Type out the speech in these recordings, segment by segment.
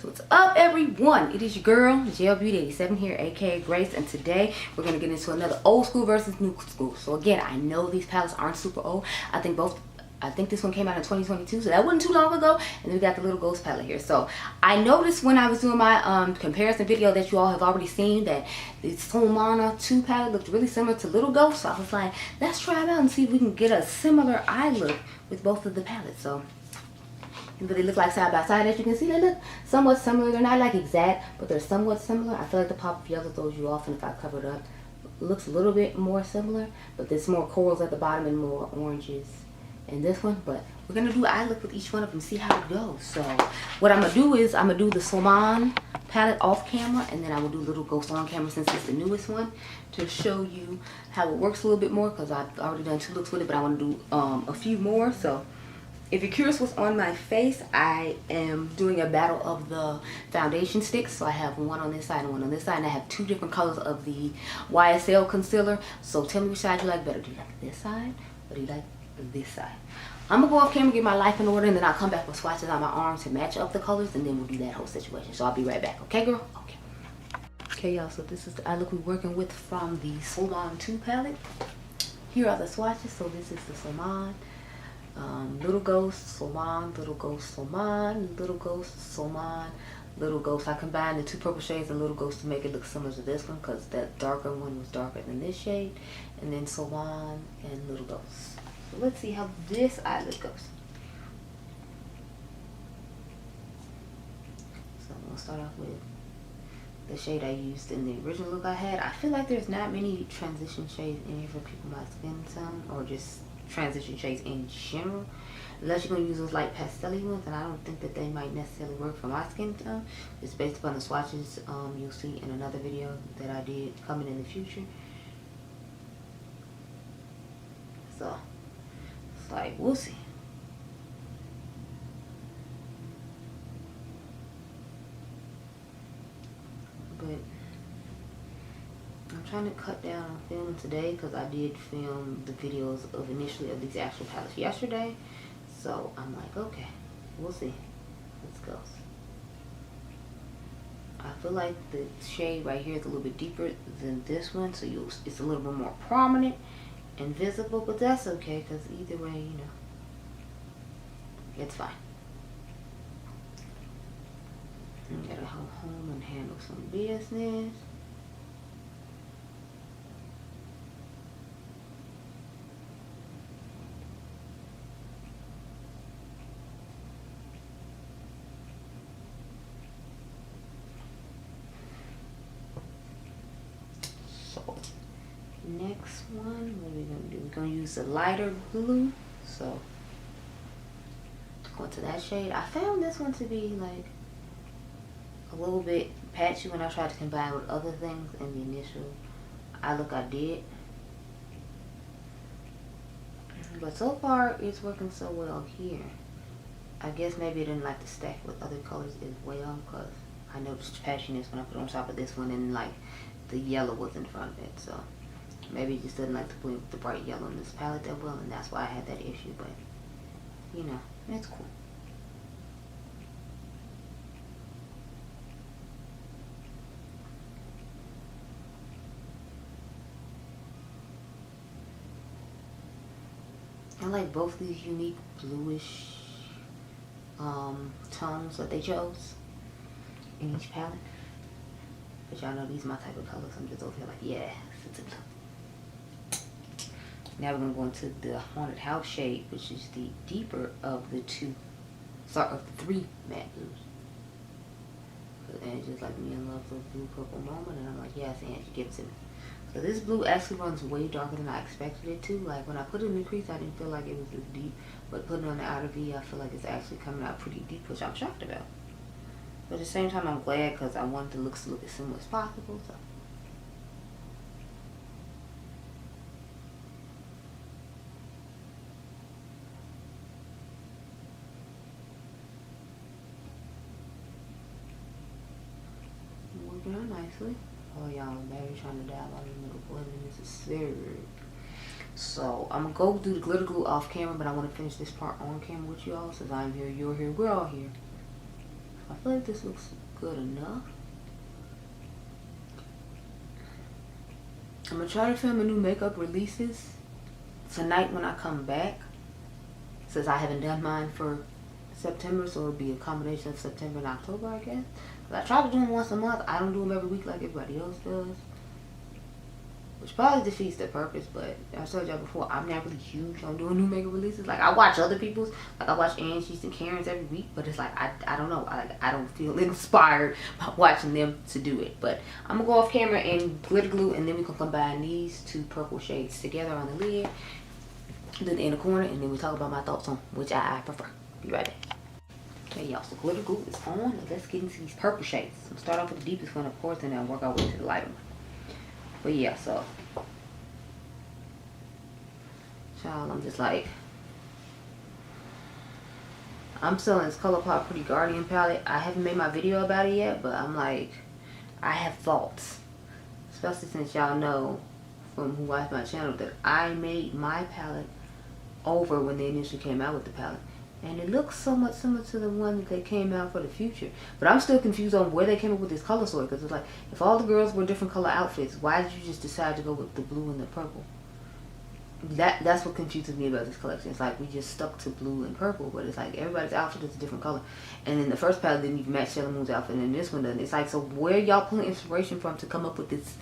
So what's up, everyone? It is your girl, GELBEAUTY87 here, aka Grace, and today we're gonna get into another old school versus new school. So again, I know these palettes aren't super old. I think this one came out in 2022, so that wasn't too long ago. And then we got the little ghost palette here. So I noticed when I was doing my comparison video that you all have already seen that the Solmane 2 palette looked really similar to Little Ghost. So I was like, let's try it out and see if we can get a similar eye look with both of the palettes. So but they look like side by side. As you can see, they look somewhat similar. They're not like exact, but they're somewhat similar. I feel like the pop of yellow throws you off, and if I cover it up, it looks a little bit more similar, but there's more corals at the bottom and more oranges in this one. But we're gonna do eye look with each one of them, see how it goes. So what I'm gonna do is I'm gonna do the Solmane palette off camera, and then I will do Little Ghost on camera since it's the newest one, to show you how it works a little bit more, because I've already done 2 looks with it, but I want to do a few more. So if you're curious what's on my face, I am doing a battle of the foundation sticks. So I have one on this side and one on this side, and I have 2 different colors of the YSL concealer. So tell me which side you like better. Do you like this side or do you like this side? I'm gonna go off camera, get my life in order, and then I'll come back with swatches on my arm to match up the colors, and then we'll do that whole situation. So I'll be right back. Okay, girl? Okay. Okay, y'all, so this is the eye look we're working with from the Solmane 2 palette. Here are the swatches. So this is the Solmane. Little Ghost, Solmane, Little Ghost, Solmane, Little Ghost, Solmane, Little Ghost. I combined the 2 purple shades and Little Ghost to make it look similar to this one, because that darker one was darker than this shade. And then Solmane and Little Ghost. So let's see how this eye look goes. So I'm going to start off with the shade I used in the original look I had. I feel like there's not many transition shades in here for people my skin tone, or just transition shades in general, unless you're going to use those light pastel ones, and I don't think that they might necessarily work for my skin tone. It's based upon the swatches you'll see in another video that I did coming in the future. So it's like, we'll see. But I'm trying to cut down on filming today, because I did film the videos of initially of these actual palettes yesterday. So I'm like, okay, we'll see. Let's go. I feel like the shade right here is a little bit deeper than this one, so it's a little bit more prominent and visible, but that's okay, because either way, you know, it's fine. I gotta go home and handle some business. Next one, what are we gonna do? We're gonna use the lighter blue. So go to that shade. I found this one to be like a little bit patchy when I tried to combine with other things in the initial eye look I did. But so far it's working so well here. I guess maybe I didn't like to stack with other colors as well, because I noticed patchiness when I put it on top of this one, and like the yellow was in front of it. So maybe it just doesn't like to blend with the bright yellow in this palette that well, and that's why I had that issue. But you know, it's cool. I like both these unique bluish tones that they chose in each palette. But y'all know these are my type of colors. I'm just over here like, yeah, it's a blue. Now we're gonna go into the Haunted House shade, which is the deeper of the 3 matte blues. And it's just like me in love with blue purple moment, and I'm like, yes, Angie, give it to me. So this blue actually runs way darker than I expected it to. Like when I put it in the crease, I didn't feel like it was as deep, but putting it on the outer V, I feel like it's actually coming out pretty deep, which I'm shocked about. But at the same time, I'm glad, because I wanted the looks to look as similar as possible. So working out nicely. Oh, y'all, I'm barely trying to dab on the little blending. This is serious. So I'm gonna go do the glitter glue off camera, but I want to finish this part on camera with y'all. Since I'm here, you're here, we're all here. I feel like this looks good enough. I'm gonna try to film a new makeup releases tonight when I come back, since I haven't done mine for September, so it'll be a combination of September and October, I guess. But I try to do them once a month. I don't do them every week like everybody else does, which probably defeats the purpose. But I told y'all before, I'm not really huge on doing new makeup releases. Like, I watch other people's, like I watch Angie's and Karen's every week, but it's like I don't know, I don't feel inspired by watching them to do it. But I'm gonna go off camera and glitter glue, and then we can combine these two purple shades together on the lid, then in the corner, and then we talk about my thoughts on which I prefer. Be right back. Okay, y'all, so glitter glue is on. Let's get into these purple shades. I'm gonna start off with the deepest one, of course, and then work our way to the lighter one. But yeah, so child, I'm just like, I'm selling this ColourPop Pretty Guardian palette. I haven't made my video about it yet, but I'm like, I have thoughts, especially since y'all know from who watch my channel that I made my palette over when they initially came out with the palette, and it looks so much similar to the one that they came out for the future. But I'm still confused on where they came up with this color story, because it's like, if all the girls were different color outfits, why did you just decide to go with the blue and the purple? That's what confuses me about this collection. It's like we just stuck to blue and purple, but it's like everybody's outfit is a different color. And then the first palette didn't even match Sailor Moon's outfit, and this one doesn't. It's like, so where y'all pulling inspiration from to come up with this?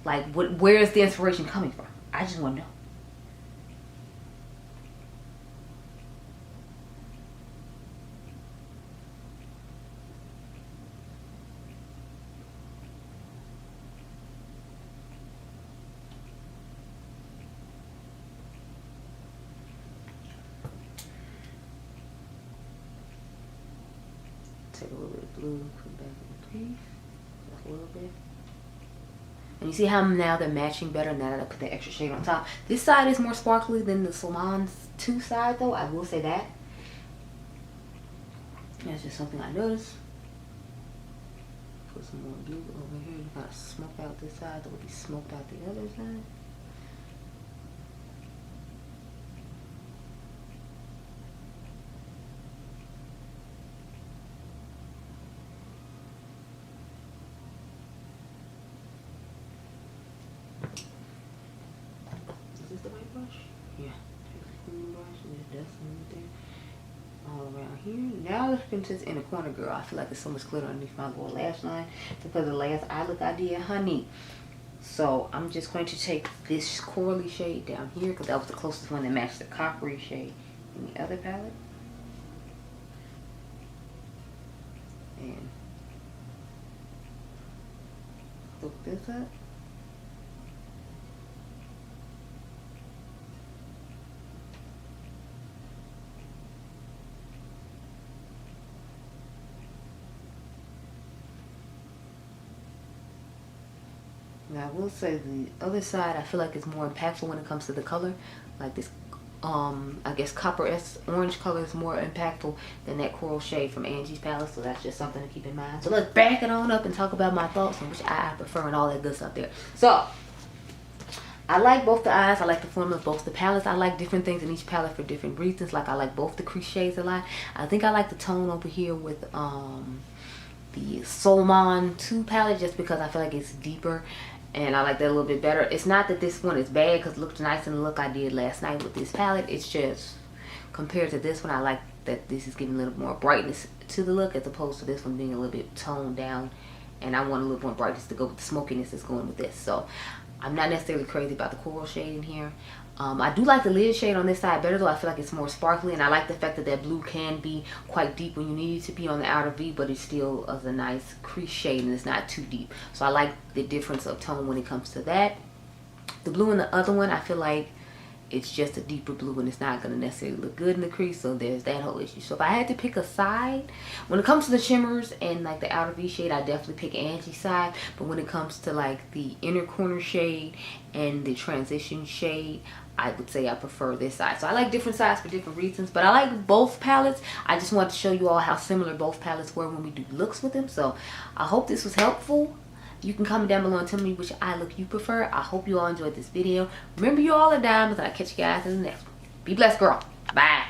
Like, where is the inspiration coming from? I just want to know. Take a little bit of blue, put it back in the crease, just a little bit. And you see how now they're matching better now that I put the extra shade on top. This side is more sparkly than the Solmane's 2 side, though. I will say that. That's just something I noticed. Put some more blue over here. You gotta smoke out this side that would be smoked out the other side. Yeah, take a clean brush and just dust everything all around here. Now let's get into this inner corner, girl. I feel like there's so much glitter underneath my little lash line because of the last eye look I did, honey. So I'm just going to take this corally shade down here because that was the closest one that matched the coppery shade in the other palette. And look this up. Now I will say the other side I feel like is more impactful when it comes to the color. Like this I guess copper orange color is more impactful than that coral shade from Angie's palette, so that's just something to keep in mind. So let's back it on up and talk about my thoughts on which eye I prefer and all that good stuff there. So I like both the eyes, I like the formula of both the palettes. I like different things in each palette for different reasons. Like I like both the crease shades a lot. I think I like the tone over here with the Solmane 2 palette just because I feel like it's deeper and I like that a little bit better. It's not that this one is bad because it looked nice in the look I did last night with this palette. It's just compared to this one, I like that this is giving a little more brightness to the look as opposed to this one being a little bit toned down, and I want a little more brightness to go with the smokiness that's going with this. So I'm not necessarily crazy about the coral shade in here. I do like the lid shade on this side better though. I feel like it's more sparkly, and I like the fact that that blue can be quite deep when you need it to be on the outer V, but it still is a nice crease shade and it's not too deep. So I like the difference of tone when it comes to that. The blue in the other one, I feel like it's just a deeper blue and it's not going to necessarily look good in the crease, so there's that whole issue. So if I had to pick a side, when it comes to the shimmers and like the outer V shade, I definitely pick Angie's side. But when it comes to like the inner corner shade and the transition shade, I would say I prefer this side. So I like different sides for different reasons, but I like both palettes. I just wanted to show you all how similar both palettes were when we do looks with them. So I hope this was helpful. You can comment down below and tell me which eye look you prefer. I hope you all enjoyed this video. Remember, you all are diamonds, and I'll catch you guys in the next one. Be blessed, girl. Bye.